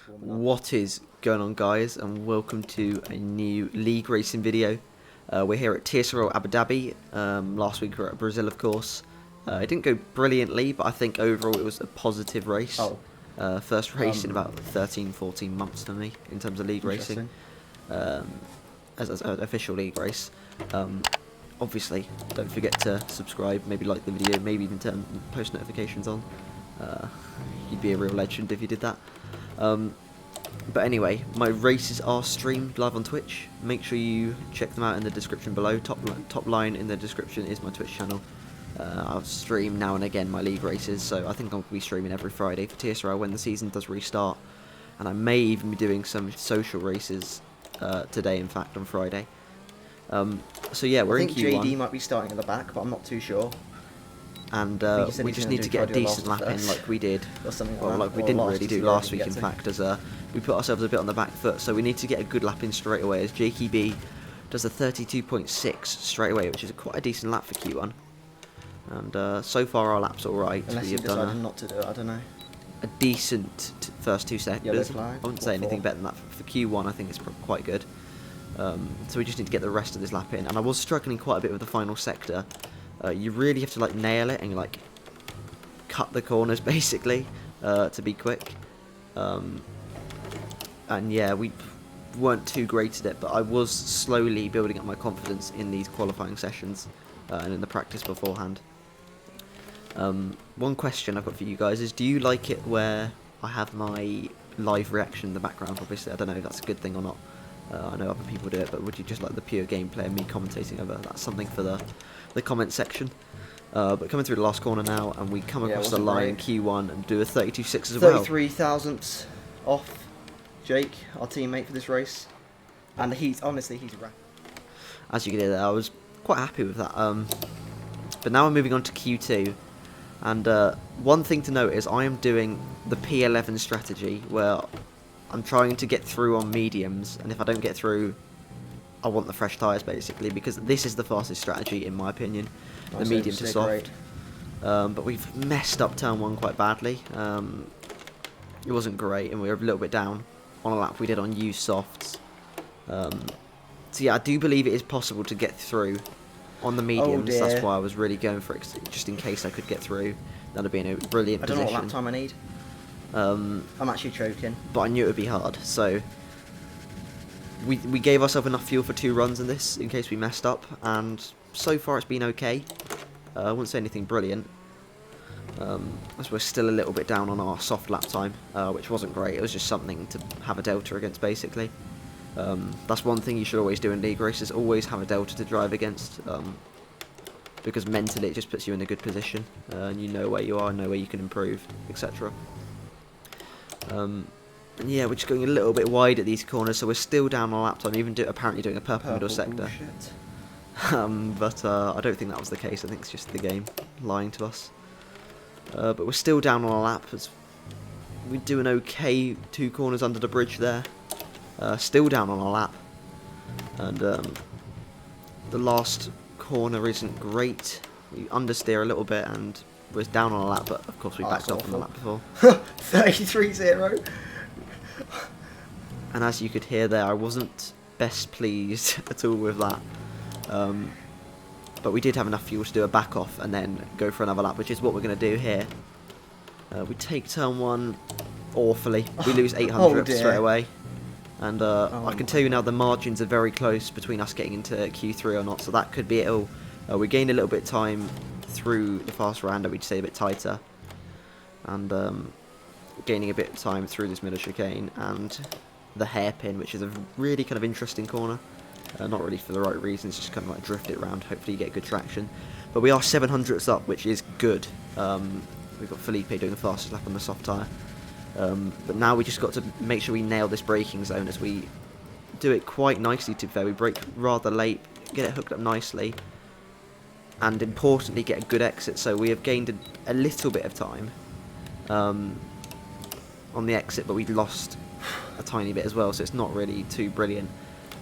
What is going on, guys, and welcome to a new league racing video. We're here at TSRL Abu Dhabi. Last week we were at Brazil, of course. It didn't go brilliantly, but I think overall it was a positive race. First race in about 13-14 months for me in terms of league racing, as an official league race. Obviously, don't forget to subscribe, maybe like the video, maybe even turn post notifications on. You'd be a real legend if you did that. But anyway, my races are streamed live on Twitch. Make sure you check them out in the description below. Top line in the description is my Twitch channel. I'll stream now and again my league races, so I think I'll be streaming every Friday for TSRL when the season does restart. And I may even be doing some social races today, in fact, on Friday. So yeah, we're in Q1. I think JD might be starting at the back, but I'm not too sure. And we just need to get a decent lap in like we did. Well, like we didn't really do last week, in fact, as we put ourselves a bit on the back foot. So we need to get a good lap in straight away, as JKB does a 32.6 straight away, which is quite a decent lap for Q1. And so far our lap's alright. Unless you decided not to do it, I don't know. A decent first 2 sectors. I wouldn't say anything better than that. For Q1, I think it's quite good. So we just need to get the rest of this lap in. And I was struggling quite a bit with the final sector. You really have to like nail it and like cut the corners basically to be quick. And yeah, we weren't too great at it, but I was slowly building up my confidence in these qualifying sessions and in the practice beforehand. One question I've got for you guys is, do you like it where I have my live reaction in the background? Obviously, I don't know if that's a good thing or not. I know other people do it, but would you just like the pure gameplay and me commentating over? That's something for the comment section. But coming through the last corner now, and we come across the line in Q1 and do a 32.6 as well. 33 thousandths off Jake, our teammate for this race, and he's honestly a wrap. As you can hear there, I was quite happy with that. But now we're moving on to Q2, and one thing to note is I am doing the P11 strategy, where I'm trying to get through on mediums, and if I don't get through, I want the fresh tyres basically, because this is the fastest strategy in my opinion, the medium to soft. But we've messed up turn 1 quite badly. It wasn't great, and we were a little bit down on a lap we did on used softs. So yeah, I do believe it is possible to get through on the mediums. That's why I was really going for it, just in case I could get through. That would be in a brilliant position. I don't know what lap time I need. I'm actually choking. But I knew it would be hard, so we gave ourselves enough fuel for 2 runs in this, in case we messed up, and so far it's been okay. I wouldn't say anything brilliant, as we're still a little bit down on our soft lap time, which wasn't great. It was just something to have a delta against, basically. That's one thing you should always do in league races, always have a delta to drive against, because mentally it just puts you in a good position, and you know where you are, know where you can improve, etc. And yeah, we're just going a little bit wide at these corners, so we're still down on lap time, even apparently doing a purple middle sector. But I don't think that was the case. I think it's just the game lying to us. But we're still down on a lap, as we do an okay 2 corners under the bridge there. Still down on a lap, and the last corner isn't great. We understeer a little bit and we're down on a lap, but of course we backed off on the lap before. 33-0. And as you could hear there, I wasn't best pleased at all with that. But we did have enough fuel to do a back off and then go for another lap, which is what we're going to do here. We take turn 1 awfully. We lose 800 straight away. And I can tell you now the margins are very close between us getting into Q3 or not, so that could be it all. We gained a little bit of time through the fast round, we'd stay a bit tighter. And gaining a bit of time through this middle chicane and the hairpin, which is a really kind of interesting corner. Not really for the right reasons, just kind of like drift it around, hopefully you get good traction. But we are 700ths up, which is good. We've got Felipe doing the fastest lap on the soft tyre. But now we just got to make sure we nail this braking zone, as we do it quite nicely, to be fair. We brake rather late, get it hooked up nicely, and importantly get a good exit. So we have gained a little bit of time on the exit, but we lost a tiny bit as well, so it's not really too brilliant.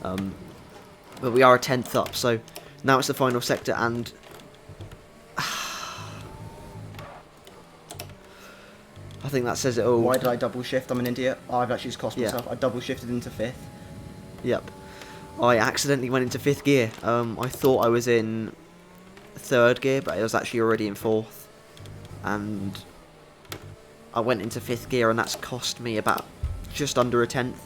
But we are a 10th up, so now it's the final sector, and think that says it all. Why did I double shift? I'm an idiot. I've actually just cost Yeah. myself. I double shifted into 5th. Yep. I accidentally went into 5th gear. I thought I was in 3rd gear, but I was actually already in 4th. And I went into 5th gear, and that's cost me about just under a 10th.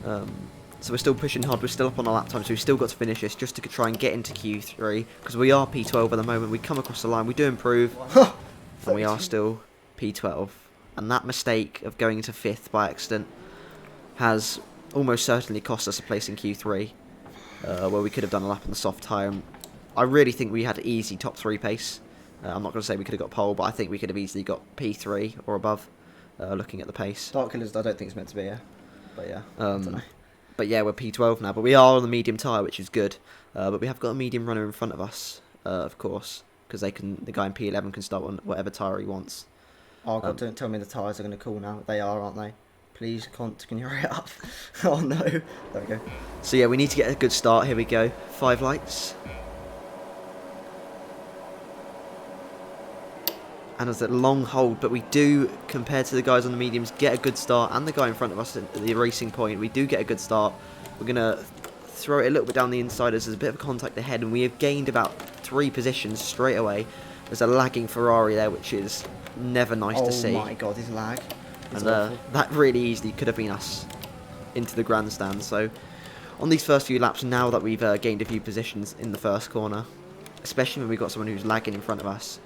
So we're still pushing hard. We're still up on our lap time, so we've still got to finish this just to try and get into Q3. Because we are P12 at the moment. We come across the line. We do improve. And we are still P12. And that mistake of going into 5th by accident has almost certainly cost us a place in Q3, where we could have done a lap on the soft tyre. I really think we had easy top 3 pace. I'm not going to say we could have got pole, but I think we could have easily got P3 or above, looking at the pace. Dark Killers, I don't think it's meant to be, yeah. But yeah, I don't know. But yeah, we're P12 now, but we are on the medium tyre, which is good. But we have got a medium runner in front of us, of course, because the guy in P11 can start on whatever tyre he wants. Oh god, don't tell me the tyres are going to cool now. They are, aren't they? Please, can you hurry up? Oh no. There we go. So yeah, we need to get a good start. Here we go. 5 lights. And it's a long hold, but we do, compared to the guys on the mediums, get a good start. And the guy in front of us at the racing point, we do get a good start. We're going to throw it a little bit down the inside as there's a bit of contact ahead. And we have gained about 3 positions straight away. There's a lagging Ferrari there, which is never nice to see. Oh my god, his lag. And that really easily could have been us into the grandstand. So on these first few laps, now that we've gained a few positions in the first corner, especially when we've got someone who's lagging in front of us,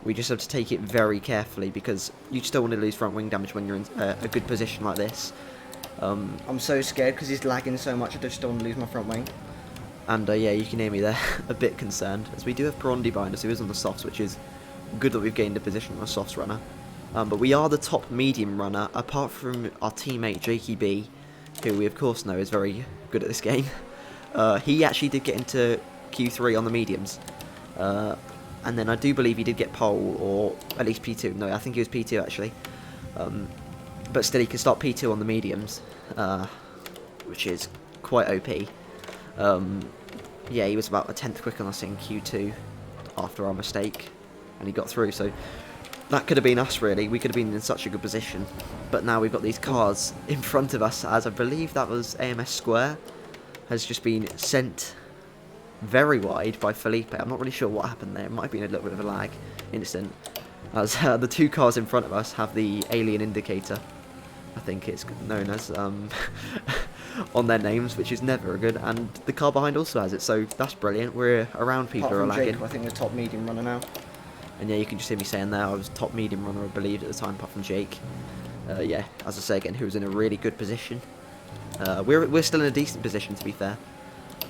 we just have to take it very carefully, because you just don't want to lose front wing damage when you're in a good position like this. I'm so scared because he's lagging so much. I just don't want to lose my front wing. And yeah, you can hear me there, a bit concerned, as we do have Perondi behind us, who is on the softs, which is good that we've gained a position on a softs runner. But we are the top medium runner, apart from our teammate Jakey B, who we of course know is very good at this game. He actually did get into Q3 on the mediums. And then I do believe he did get pole, or at least P2. No, I think he was P2 actually. But still, he can start P2 on the mediums, which is quite OP. Yeah, he was about a 10th quicker than us in Q2 after our mistake, and he got through. So that could have been us, really. We could have been in such a good position. But now we've got these cars in front of us, as I believe that was AMS Square, has just been sent very wide by Felipe. I'm not really sure what happened there. It might have been a little bit of a lag incident, as the 2 cars in front of us have the alien indicator, I think it's known as, on their names, which is never good, and the car behind also has it, so that's brilliant. We're around people who are lagging. Jake, I think we're top medium runner now. And yeah, you can just hear me saying there, I was top medium runner, I believe, at the time, apart from Jake. Yeah, as I say again, who was in a really good position. We're still in a decent position, to be fair.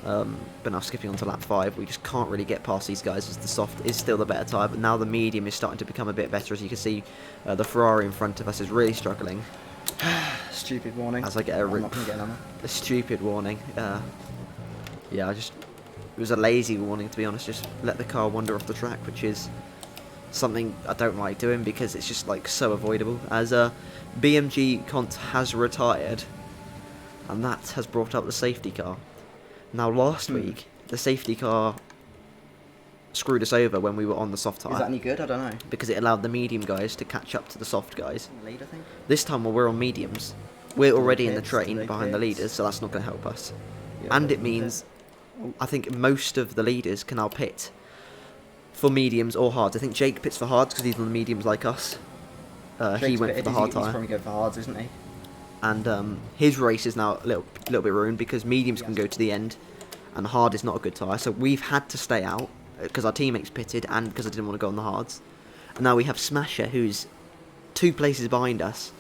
But now skipping on to lap 5, we just can't really get past these guys, as the soft is still the better tyre, but now the medium is starting to become a bit better. As you can see, the Ferrari in front of us is really struggling. Stupid warning. As I get a stupid warning. Yeah, it was a lazy warning, to be honest. Just let the car wander off the track, which is something I don't like doing, because it's just like so avoidable. As BMG Cont has retired, and that has brought up the safety car. Now last week, the safety car screwed us over when we were on the soft tyre. Is that any good? I don't know. Because it allowed the medium guys to catch up to the soft guys. Lead, I think. This time, while we're on mediums, we're already in the Pits, train behind the leaders, so that's not going to help us. Yeah, And it means, I think most of the leaders can now pit for mediums or hards. I think Jake pits for hards because he's on the mediums like us. He went for the hard He's tyre. probably going for hards, isn't he? And his race is now a little bit ruined, because mediums can go to the end, and hard is not a good tyre. So we've had to stay out, because our teammates pitted, and because I didn't want to go on the hards. And now we have Smasher, who's 2 places behind us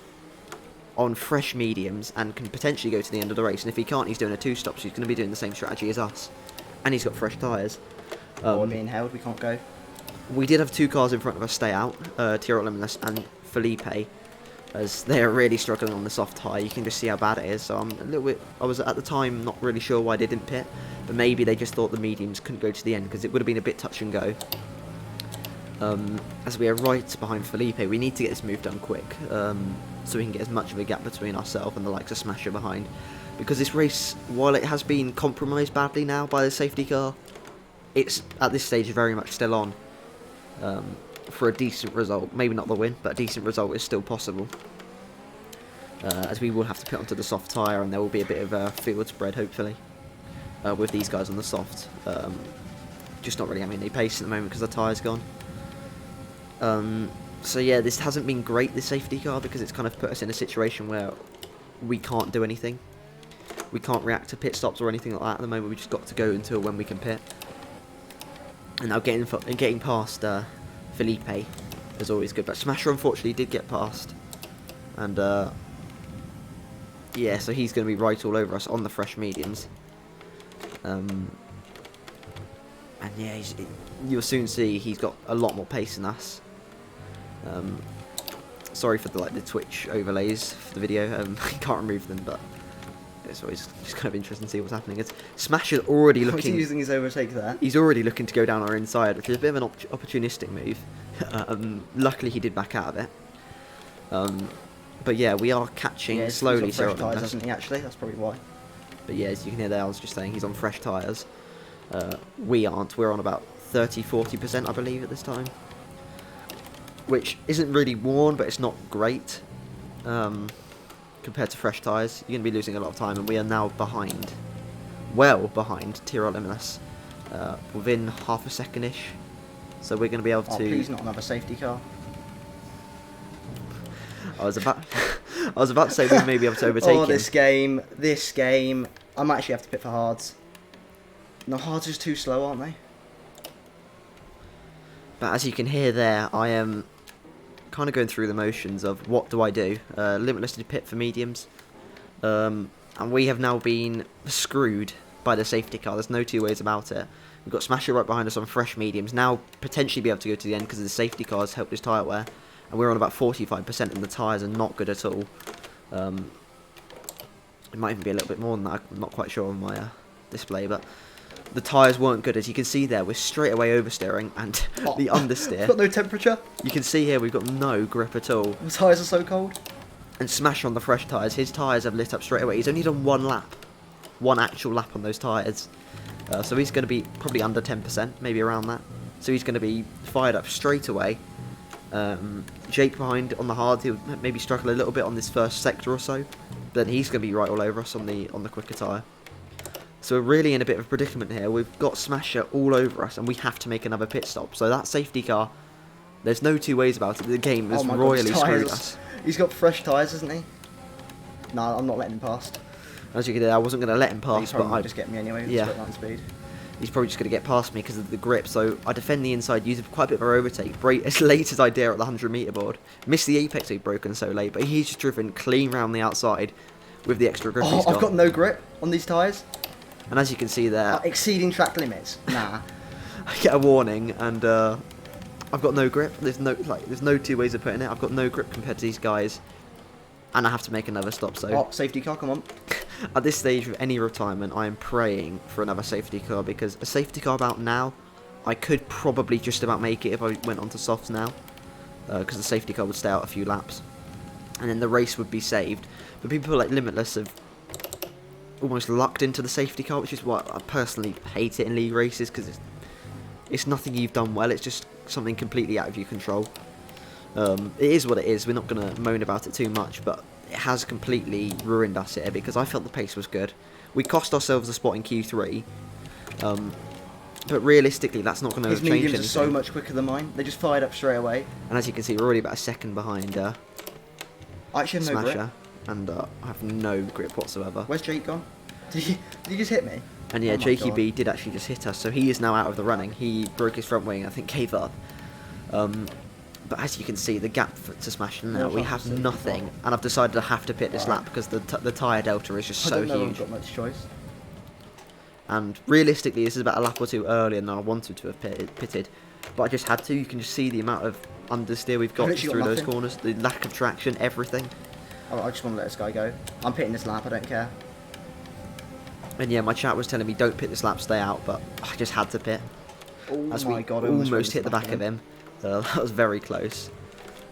on fresh mediums, and can potentially go to the end of the race. And if he can't, he's doing a 2-stop, so he's going to be doing the same strategy as us. And he's got fresh tyres. We're being held, we can't go. We did have 2 cars in front of us stay out, TSRL and Felipe, as they're really struggling on the soft tyre. You can just see how bad it is. So I'm a little bit, I was at the time not really sure why they didn't pit, but maybe they just thought the mediums couldn't go to the end, because it would have been a bit touch and go. As we are right behind Felipe, we need to get this move done quick, so we can get as much of a gap between ourselves and the likes of Smasher behind. Because this race, while it has been compromised badly now by the safety car, it's at this stage very much still on. for a decent result. Maybe not the win, but a decent result is still possible. As we will have to pit onto the soft tyre, and there will be a bit of a field spread, hopefully, with these guys on the soft. Just not really having any pace at the moment because the tyre's gone. So yeah, this hasn't been great, this safety car, because it's kind of put us in a situation where we can't do anything. We can't react to pit stops or anything like that at the moment. We just got to go until when we can pit. And now getting past Felipe is always good, but Smasher unfortunately did get past, and yeah, so he's going to be right all over us on the fresh mediums. And yeah, you'll soon see he's got a lot more pace than us. Sorry for the Twitch overlays for the video. I can't remove them, but it's always just kind of interesting to see what's happening. Smasher's already looking. What's he using his overtake there? He's already looking to go down our inside, which is a bit of an opportunistic move. Luckily, he did back out of it. But yeah, we are catching slowly. He's on fresh tyres, hasn't he? Actually, that's probably why. But yeah, as you can hear there, I was just saying he's on fresh tyres. We aren't. We're on about 30-40%, I believe, at this time, which isn't really worn, but it's not great. Compared to fresh tyres, you're going to be losing a lot of time, and we are now behind, well behind TSRL Limitless, within half a second-ish. So we're going to be able to... please not another safety car. I was about to say we may be able to overtake him. This game, I might actually have to pit for hards. No, hards is too slow, aren't they? But as you can hear there, I am kind of going through the motions of what do I do. Limitless did pit for mediums, and we have now been screwed by the safety car. There's no two ways about it. We've got Smasher right behind us on fresh mediums, now potentially be able to go to the end because the safety car has helped his tyre wear, and we're on about 45% and the tyres are not good at all. It might even be a little bit more than that, I'm not quite sure on my display, but the tyres weren't good. As you can see there, we're straight away oversteering, and the understeer. Got no temperature. You can see here we've got no grip at all. The tyres are so cold. And Smash on the fresh tyres, his tyres have lit up straight away. He's only done one lap. One actual lap on those tyres. So he's going to be probably under 10%, maybe around that. So he's going to be fired up straight away. Jake behind on the hard, he'll maybe struggle a little bit on this first sector or so. Then he's going to be right all over us on the quicker tyre. So we're really in a bit of a predicament here. We've got Smasher all over us, and we have to make another pit stop. So that safety car, there's no two ways about it. The game has royally screwed us. He's got fresh tyres, hasn't he? No, I'm not letting him past. As you can hear, I wasn't going to let him pass, but I just get me anyway. Yeah. Line speed. He's probably just going to get past me because of the grip. So I defend the inside, use quite a bit of an overtake, brake as late as I dare at the 100-metre board. Missed the apex, he'd broken so late, but he's just driven clean round the outside with the extra grip he's got. I've got no grip on these tyres. And as you can see there, exceeding track limits. Nah. I get a warning, and I've got no grip. There's no two ways of putting it. I've got no grip compared to these guys, and I have to make another stop. So safety car, come on. At this stage of any retirement, I am praying for another safety car, because a safety car about now, I could probably just about make it if I went onto softs now, because the safety car would stay out a few laps, and then the race would be saved. But people like Limitless have almost lucked into the safety car, which is why I personally hate it in league races, because it's nothing you've done well, it's just something completely out of your control. It is what it is, we're not going to moan about it too much, but it has completely ruined us here, because I felt the pace was good. We cost ourselves a spot in Q3, but realistically that's not going to change anything. His mediums are so much quicker than mine, they just fired up straight away. And as you can see, we're already about a second behind I actually have no Smasher. grip. And I have no grip whatsoever. Where's Jake gone? Did he just hit me? And yeah, Jakey B did actually just hit us, so he is now out of the running. He broke his front wing, I think gave up. But as you can see, the gap to Smash now, we have nothing. And I've decided I have to pit this lap because the tyre delta is just so huge. I've got much choice. And realistically, this is about a lap or two earlier than I wanted to have pitted. But I just had to. You can just see the amount of understeer we've got through those corners, the lack of traction, everything. Oh, I just want to let this guy go. I'm pitting this lap, I don't care. And yeah, my chat was telling me don't pit this lap, stay out, but I just had to pit. Oh as my we God, almost hit the back of him. That was very close.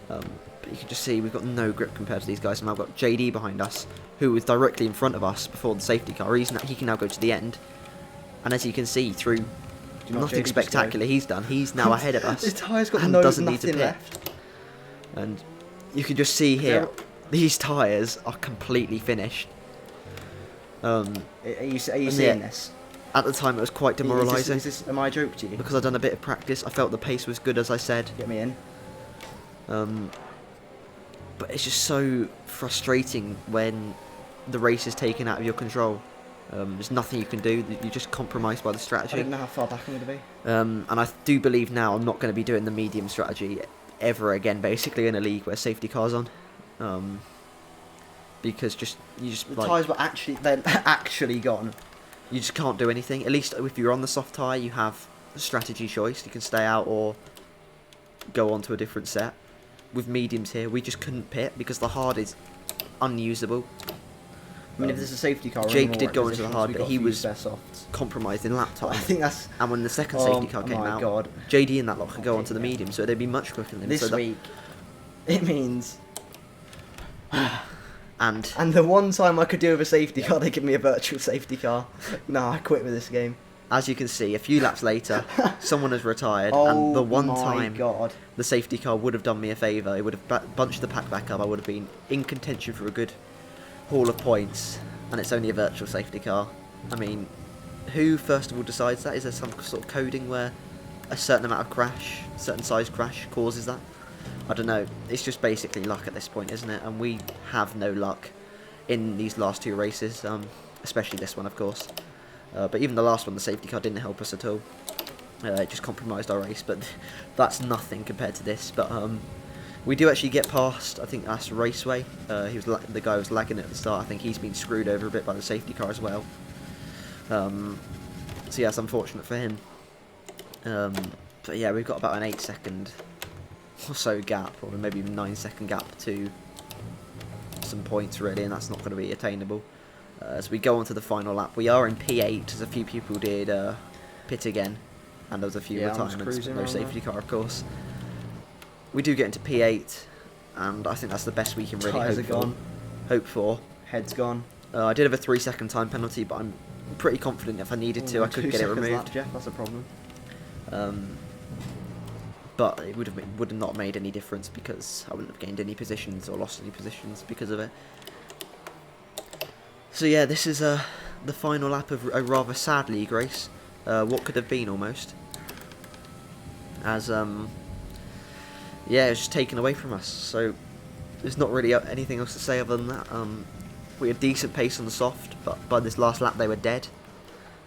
But you can just see we've got no grip compared to these guys, and I've got JD behind us, who was directly in front of us before the safety car. He can now go to the end. And as you can see, through you know what Nothing JD just spectacular he's done. He's now ahead of us. His tyre's got and no, doesn't need to nothing pit. left. And you can just see here, these tyres are completely finished. Are you seeing this? At the time, it was quite demoralising. Am I a joke to you? Because I'd done a bit of practice. I felt the pace was good, as I said. Get me in. But it's just so frustrating when the race is taken out of your control. There's nothing you can do. You're just compromised by the strategy. I didn't know how far back I'm going to be. And I do believe now I'm not going to be doing the medium strategy ever again, basically, in a league where safety car's on. Because the tyres were actually gone. You just can't do anything. At least if you're on the soft tyre, you have a strategy choice. You can stay out or go on to a different set. With mediums here, we just couldn't pit because the hard is unusable. I mean, if there's a safety car, Jake did go into the hard, but he was compromised in lap time. I think that's. And when the second safety car came out, God. JD and that lot could go onto the medium, so they'd be much quicker than him. This week, it means. And the one time I could do with a safety car, they give me a virtual safety car. No, I quit with this game. As you can see, a few laps later, someone has retired, and the one time the safety car would have done me a favour, it would have bunched the pack back up, I would have been in contention for a good haul of points, and it's only a virtual safety car. I mean, who first of all decides that? Is there some sort of coding where a certain amount of crash, certain size crash causes that? I don't know, it's just basically luck at this point, isn't it? And we have no luck in these last two races, especially this one, of course. But even the last one, the safety car didn't help us at all. It just compromised our race, but that's nothing compared to this. But we do actually get past, I think that's Raceway. The guy was lagging at the start. I think he's been screwed over a bit by the safety car as well. So yeah, it's unfortunate for him. But yeah, we've got about an 8-second or so gap, or maybe even 9-second gap to some points really, and that's not going to be attainable. As we go on to the final lap, we are in P8, as a few people did pit again, and there was a few retirements, no safety car, of course. We do get into P8, and I think that's the best we can really hope for. Head's gone. I did have a 3-second time penalty, but I'm pretty confident if I needed to, I could get it removed. Lap, Jeff, that's a problem. But it would have not made any difference because I wouldn't have gained any positions or lost any positions because of it. So yeah, this is the final lap of a rather sad league race. What could have been almost. As yeah, it's just taken away from us. So there's not really anything else to say other than that. We had decent pace on the soft, but by this last lap they were dead.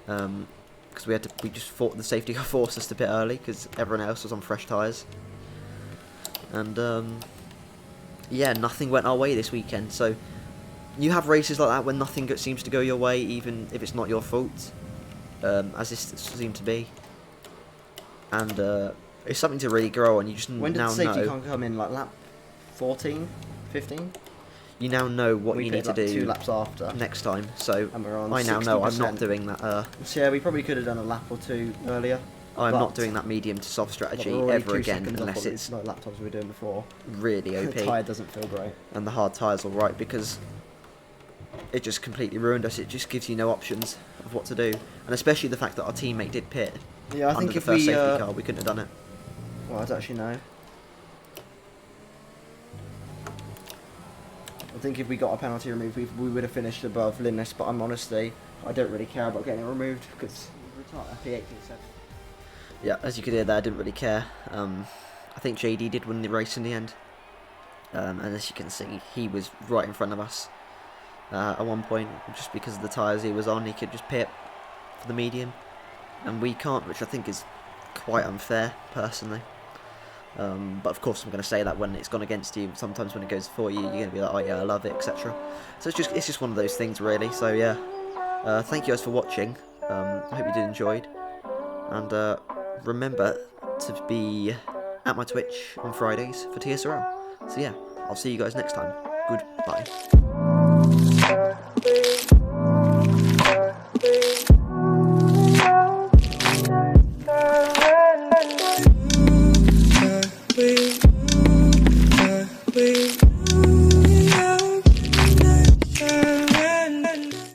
Because we just thought the safety car forced us to pit early because everyone else was on fresh tyres. And yeah, nothing went our way this weekend. So you have races like that when nothing seems to go your way, even if it's not your fault, as this seemed to be. And it's something to really grow on. You just when did now the safety know. car come in? Like lap 14, 15? You now know what you need to do 2 laps after next time. So and we're on I now know I'm 60%. not doing that. So yeah, we probably could have done a lap or 2 earlier. I'm not doing that medium to soft strategy ever again unless it's like laptops we were doing before. Really OP. The tyre doesn't feel great. And the hard tyre's alright because it just completely ruined us. It just gives you no options of what to do. And especially the fact that our teammate did pit. Yeah, I think under if the first we, safety car, we couldn't have done it. Well, I don't actually know. I think if we got a penalty removed, we would have finished above Linus, but I don't really care about getting it removed because P8, P7. Yeah, as you could hear there, I didn't really care. I think JD did win the race in the end. And as you can see, he was right in front of us at one point. Just because of the tyres he was on, he could just pit for the medium. And we can't, which I think is quite unfair, personally. But of course I'm going to say that when it's gone against you. Sometimes when it goes for you, you're going to be like, oh yeah, I love it, etc. So it's just one of those things, really. So yeah, thank you guys for watching. I hope you did enjoy. And remember to be at my Twitch on Fridays for TSRL. So yeah, I'll see you guys next time. Goodbye.